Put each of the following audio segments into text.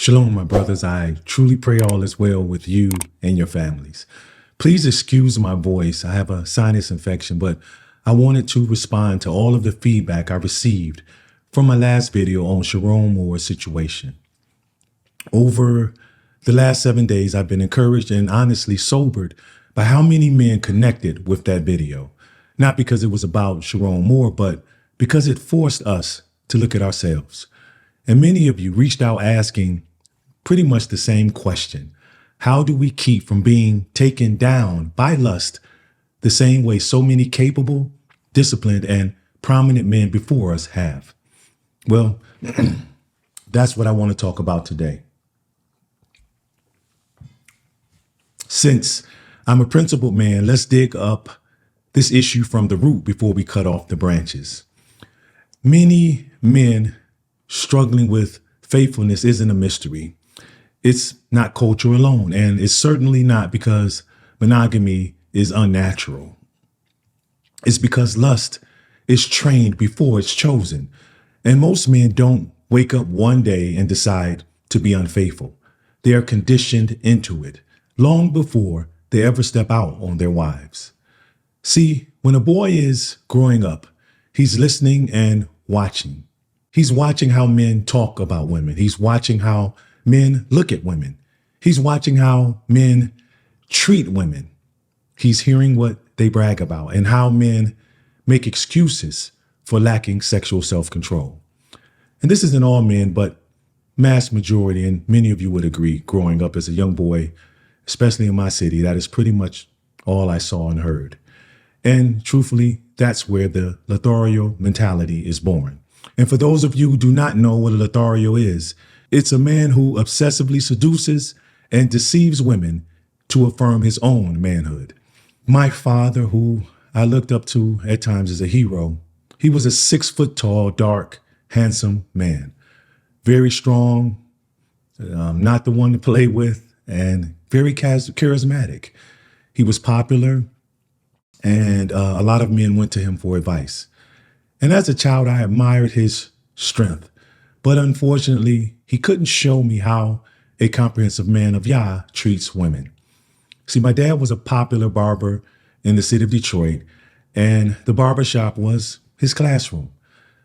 Shalom, my brothers. I truly pray all is well with you and your families. Please excuse my voice. I have a sinus infection, but I wanted to respond to all of the feedback I received from my last video on Sharon Moore's situation. Over the last 7 days, I've been encouraged and honestly sobered by how many men connected with that video. Not because it was about Sharon Moore, but because it forced us to look at ourselves. And many of you reached out asking pretty much the same question. How do we keep from being taken down by lust the same way so many capable, disciplined, and prominent men before us have? Well, that's what I want to talk about today. Since I'm a principled man, let's dig up this issue from the root before we cut off the branches. Many men struggling with faithfulness isn't a mystery. It's not culture alone, and it's certainly not because monogamy is unnatural. It's because lust is trained before it's chosen. And most men don't wake up one day and decide to be unfaithful. They are conditioned into it long before they ever step out on their wives. See, when a boy is growing up, he's listening and watching. He's watching how men talk about women. He's watching how men look at women. He's watching how men treat women. He's hearing what they brag about and how men make excuses for lacking sexual self-control. And this isn't all men, but mass majority, and many of you would agree, growing up as a young boy, especially in my city, that is pretty much all I saw and heard. And truthfully, that's where the Lothario mentality is born. And for those of you who do not know what a Lothario is, it's a man who obsessively seduces and deceives women to affirm his own manhood. My father, who I looked up to at times as a hero, he was a 6 foot tall, dark, handsome man. Very strong, not the one to play with, and very charismatic. He was popular, and a lot of men went to him for advice. And as a child, I admired his strength. But unfortunately, he couldn't show me how a comprehensive man of Yah treats women. See, my dad was a popular barber in the city of Detroit, and the barbershop was his classroom.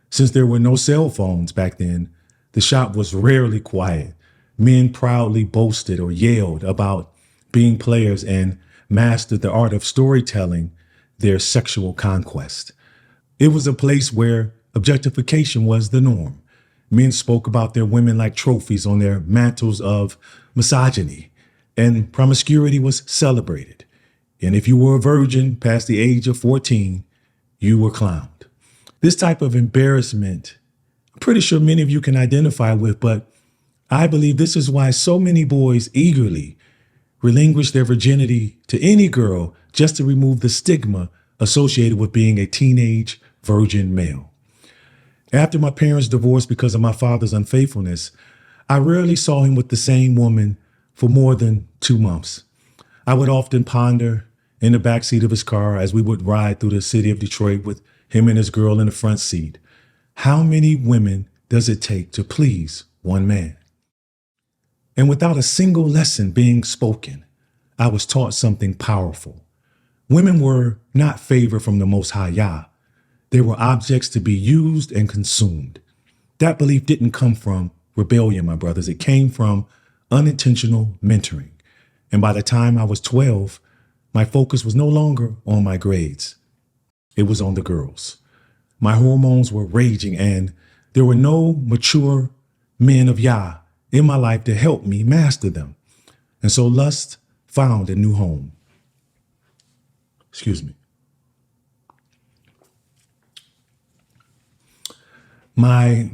Since there were no cell phones back then, the shop was rarely quiet. Men proudly boasted or yelled about being players and mastered the art of storytelling their sexual conquest. It was a place where objectification was the norm. Men spoke about their women like trophies on their mantles of misogyny, and promiscuity was celebrated. And if you were a virgin past the age of 14, you were clowned. This type of embarrassment, I'm pretty sure many of you can identify with, but I believe this is why so many boys eagerly relinquish their virginity to any girl just to remove the stigma associated with being a teenage virgin male. After my parents divorced because of my father's unfaithfulness, I rarely saw him with the same woman for more than 2 months. I would often ponder in the backseat of his car as we would ride through the city of Detroit with him and his girl in the front seat. How many women does it take to please one man? And without a single lesson being spoken, I was taught something powerful. Women were not favored from the Most High Yah. They were objects to be used and consumed. That belief didn't come from rebellion, my brothers. It came from unintentional mentoring. And by the time I was 12, my focus was no longer on my grades. It was on the girls. My hormones were raging, and there were no mature men of Yah in my life to help me master them. And so lust found a new home. Excuse me. My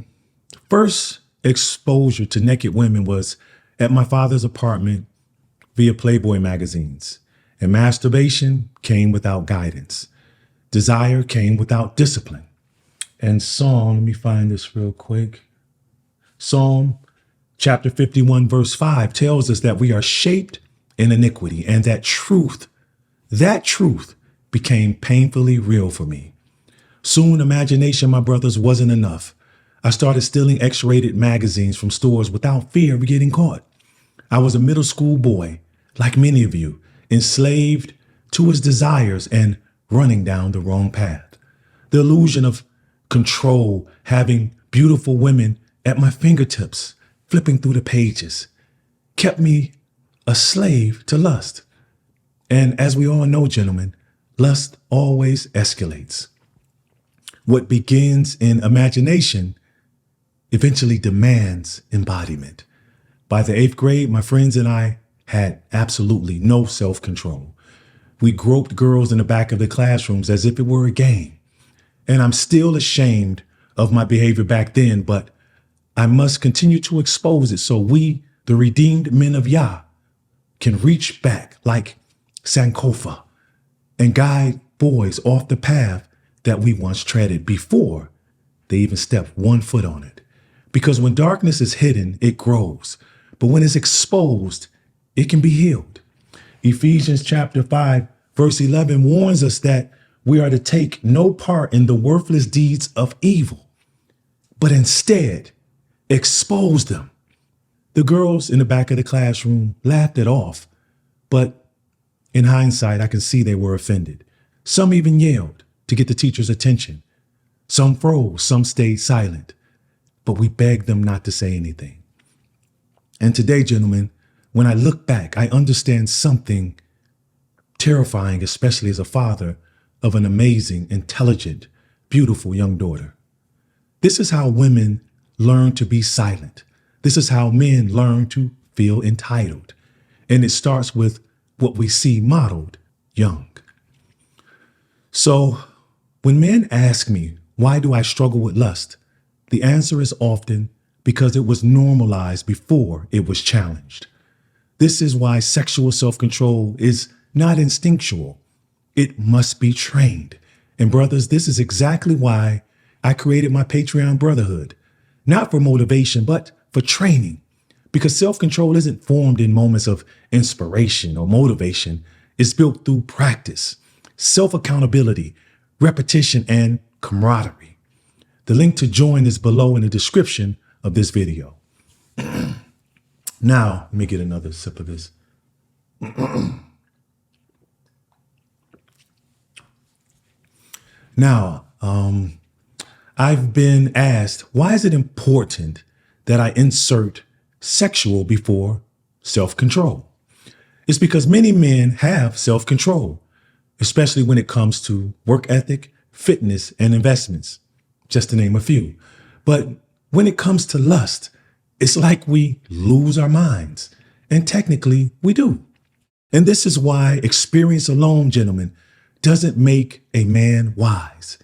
first exposure to naked women was at my father's apartment via Playboy magazines. And masturbation came without guidance. Desire came without discipline. And Psalm, let me find this real quick. Psalm chapter 51, verse 5 tells us that we are shaped in iniquity, and that truth became painfully real for me. Soon, imagination, my brothers, wasn't enough. I started stealing X-rated magazines from stores without fear of getting caught. I was a middle school boy, like many of you, enslaved to his desires and running down the wrong path. The illusion of control, having beautiful women at my fingertips, flipping through the pages, kept me a slave to lust. And as we all know, gentlemen, lust always escalates. What begins in imagination eventually demands embodiment. By the 8th grade, my friends and I had absolutely no self-control. We groped girls in the back of the classrooms as if it were a game. And I'm still ashamed of my behavior back then, but I must continue to expose it so we, the redeemed men of Yah, can reach back like Sankofa and guide boys off the path that we once treaded before they even stepped one foot on it. Because when darkness is hidden, it grows. But when it's exposed, it can be healed. Ephesians chapter 5, verse 11 warns us that we are to take no part in the worthless deeds of evil, but instead expose them. The girls in the back of the classroom laughed it off, but in hindsight, I can see they were offended. Some even yelled to get the teacher's attention. Some froze, some stayed silent, but we begged them not to say anything. And today, gentlemen, when I look back, I understand something terrifying, especially as a father of an amazing, intelligent, beautiful young daughter. This is how women learn to be silent. This is how men learn to feel entitled. And it starts with what we see modeled young. So when men ask me, why do I struggle with lust? The answer is often because it was normalized before it was challenged. This is why sexual self-control is not instinctual. It must be trained. And brothers, this is exactly why I created my Patreon Brotherhood, not for motivation, but for training. Because self-control isn't formed in moments of inspiration or motivation. It's built through practice, self-accountability, repetition, and camaraderie. The link to join is below in the description of this video. Now, let me get another sip of this. Now, I've been asked, why is it important that I insert sexual before self-control? It's because many men have self-control, especially when it comes to work ethic, fitness, and investments, just to name a few. But when it comes to lust, it's like we lose our minds. And technically, we do. And this is why experience alone, gentlemen, doesn't make a man wise.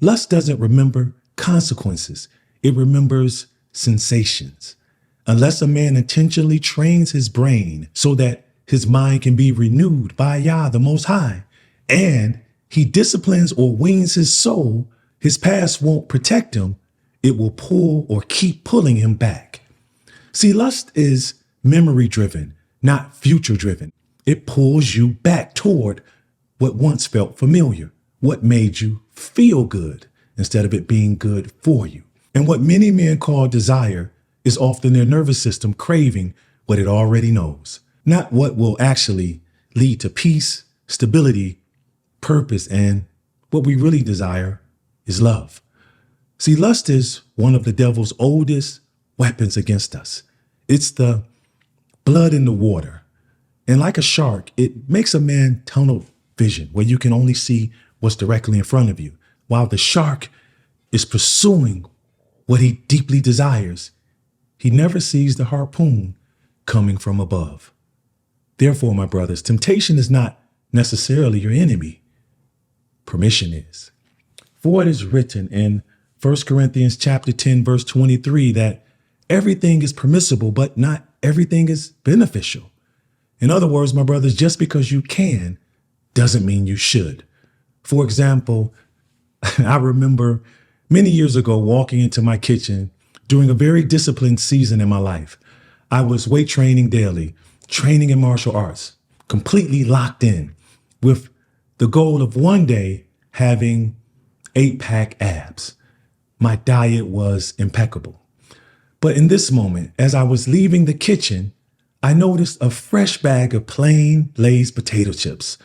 Lust doesn't remember consequences. It remembers sensations. Unless a man intentionally trains his brain so that his mind can be renewed by Yah, the Most High, and he disciplines or weans his soul, his past won't protect him. It will pull or keep pulling him back. See, lust is memory-driven, not future-driven. It pulls you back toward what once felt familiar, what made you feel good instead of it being good for you. And what many men call desire is often their nervous system craving what it already knows, not what will actually lead to peace, stability, purpose, and what we really desire is love. See, lust is one of the devil's oldest weapons against us. It's the blood in the water. And like a shark, it makes a man tunnel vision where you can only see what's directly in front of you. While the shark is pursuing what he deeply desires, he never sees the harpoon coming from above. Therefore, my brothers, temptation is not necessarily your enemy. Permission is. For it is written in 1 Corinthians chapter 10, verse 23, that everything is permissible, but not everything is beneficial. In other words, my brothers, just because you can doesn't mean you should. For example, I remember many years ago walking into my kitchen during a very disciplined season in my life. I was weight training daily, training in martial arts, completely locked in with the goal of one day having 8-pack abs. My diet was impeccable. But in this moment, as I was leaving the kitchen, I noticed a fresh bag of plain Lay's potato chips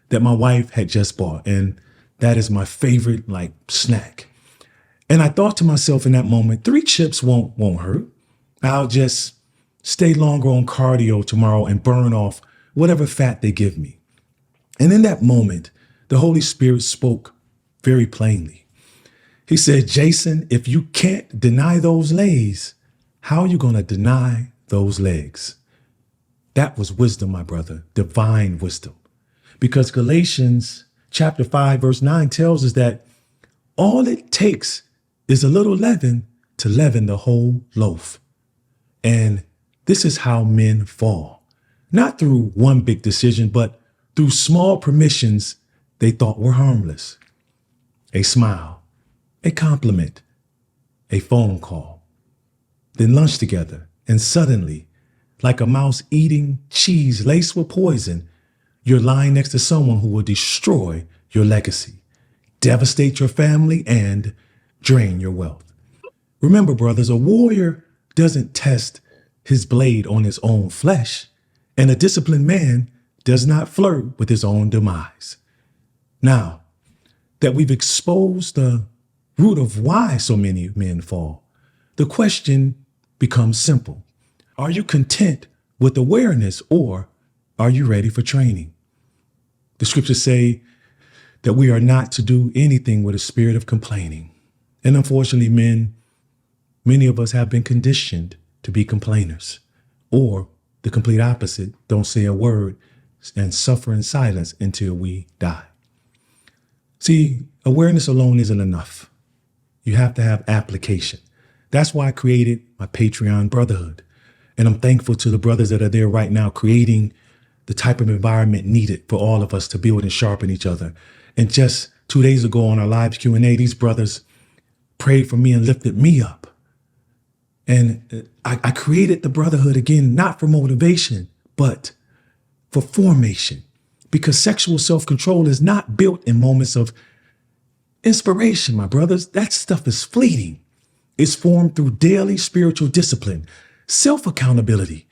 that my wife had just bought. And that is my favorite snack. And I thought to myself in that moment, 3 chips won't hurt. I'll just stay longer on cardio tomorrow and burn off whatever fat they give me. And in that moment, the Holy Spirit spoke very plainly. He said, Jason, if you can't deny those Lays, how are you going to deny those legs? That was wisdom, my brother, divine wisdom. Because Galatians chapter 5, verse 9 tells us that all it takes is a little leaven to leaven the whole loaf. And this is how men fall. Not through one big decision, but through small permissions they thought were harmless. A smile, a compliment, a phone call, then lunch together. And suddenly, like a mouse eating cheese laced with poison, you're lying next to someone who will destroy your legacy, devastate your family, and drain your wealth. Remember, brothers, a warrior doesn't test his blade on his own flesh, and a disciplined man does not flirt with his own demise. Now that we've exposed the root of why so many men fall, the question becomes simple. Are you content with awareness, or are you ready for training? The scriptures say that we are not to do anything with a spirit of complaining. And unfortunately, many of us have been conditioned to be complainers, or the complete opposite, don't say a word and suffer in silence until we die. See, awareness alone isn't enough. You have to have application. That's why I created my Patreon Brotherhood. And I'm thankful to the brothers that are there right now, creating the type of environment needed for all of us to build and sharpen each other. And just 2 days ago on our live Q&A, these brothers prayed for me and lifted me up. And I created the Brotherhood again, not for motivation, but for formation. Because sexual self-control is not built in moments of inspiration, my brothers. That stuff is fleeting. It's formed through daily spiritual discipline, self-accountability,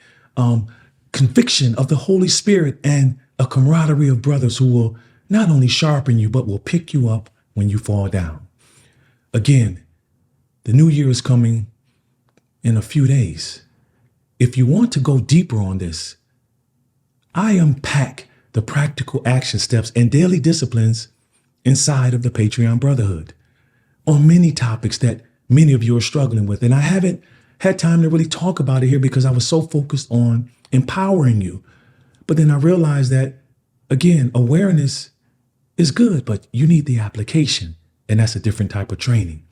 conviction of the Holy Spirit, and a camaraderie of brothers who will not only sharpen you, but will pick you up when you fall down. Again, the new year is coming in a few days. If you want to go deeper on this, I unpack the practical action steps and daily disciplines inside of the Patreon Brotherhood on many topics that many of you are struggling with. And I haven't had time to really talk about it here because I was so focused on empowering you. But then I realized that, again, awareness is good, but you need the application. And that's a different type of training.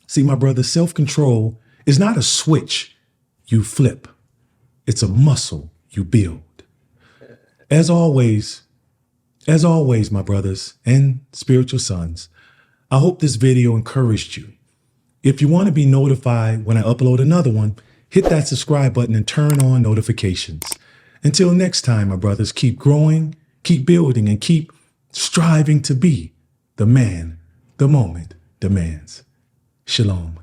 See, my brother, self-control is not a switch you flip. It's a muscle you build. As always, my brothers and spiritual sons, I hope this video encouraged you. If you want to be notified when I upload another one, hit that subscribe button and turn on notifications. Until next time, my brothers, keep growing, keep building, and keep striving to be the man the moment demands. Shalom.